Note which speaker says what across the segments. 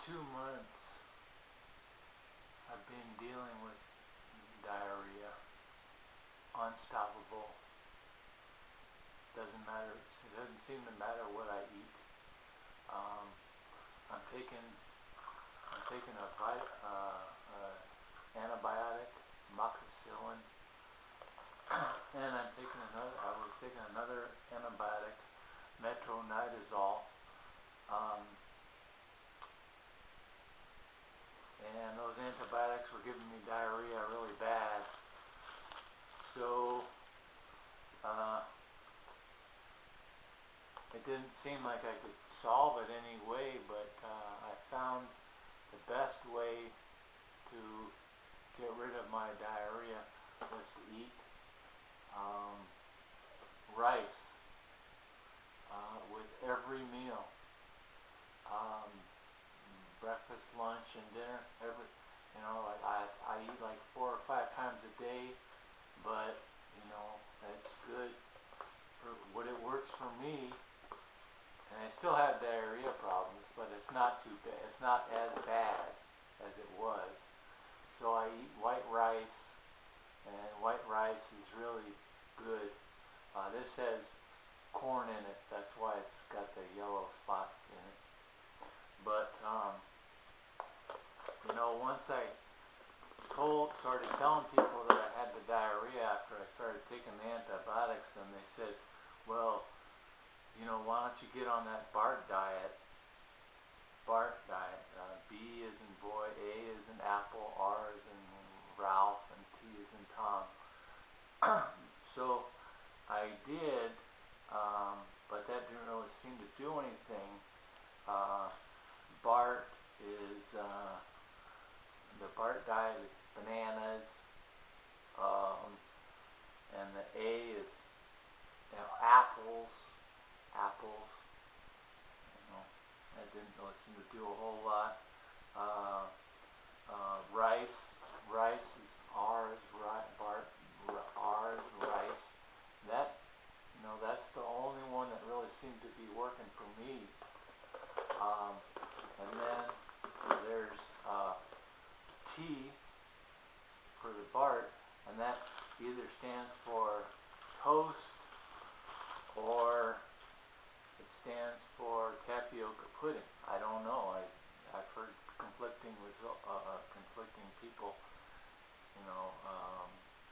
Speaker 1: 2 months I've been dealing with diarrhea, unstoppable. Doesn't matter. It doesn't seem to matter what I eat. Um, I'm taking antibiotic, moxicillin, and I was taking another antibiotic, metronidazole. Um, and those antibiotics were giving me diarrhea really bad. So it didn't seem like I could solve it anyway, but I found the best way to get rid of my diarrhea was to eat rice with every meal. Breakfast, lunch, and dinner. Like I eat like 4 or 5 times a day, but that's good for what it works for me. And I still have diarrhea problems, but it's not too bad. It's not as bad as it was. So I eat white rice, and white rice is really good. This has corn in it. That's why it's got the yellow spots in it. But once I started telling people that I had the diarrhea after I started taking the antibiotics, and they said, well, why don't you get on that B.A.R.T diet? B.A.R.T diet. B as in boy, A as in apple, R as in Ralph, and T as in Tom. So I did, but that didn't really seem to do anything. B.A.R.T is the B.A.R.T diet is bananas, and the A is apples. That didn't really seem to do a whole lot. Rice is R is B.A.R.T. R is rice. That's the only one that really seemed to be working for me. And then there's T for the B.A.R.T, and that either stands for toast or it stands for tapioca pudding. I don't know. I've heard conflicting people,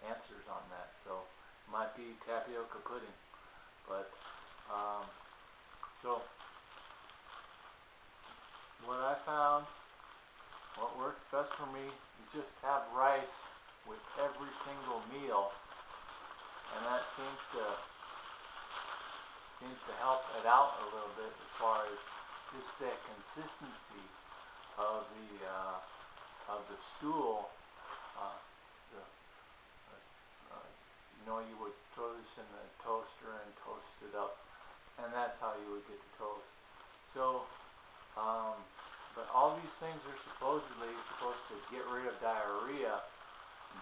Speaker 1: answers on that. So it might be tapioca pudding, but so what I found, what works best for me is just have rice with every single meal, and that seems to help it out a little bit as far as just the consistency of the stool. You would throw this in the toaster and toast it up, and that's how you would get the toast. So, but all these things are supposed to get rid of diarrhea,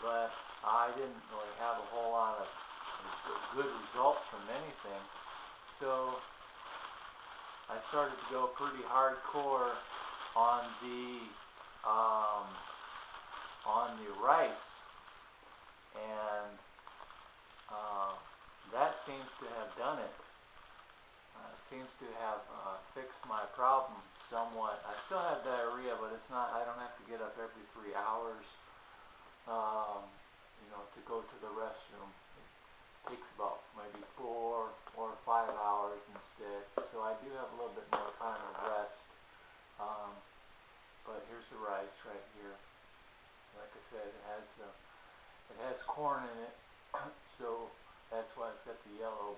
Speaker 1: but I didn't really have a whole lot of good results from anything. So I started to go pretty hardcore on the rice, and that seems to have done it. Seems to have fixed my problem somewhat. I still have diarrhea, but it's not. I don't have to get up every 3 hours, to go to the restroom. It takes about maybe 4 or 5 hours instead. So I do have a little bit more time to rest. But here's the rice right here. Like I said, it has corn in it, so that's why it's got the yellow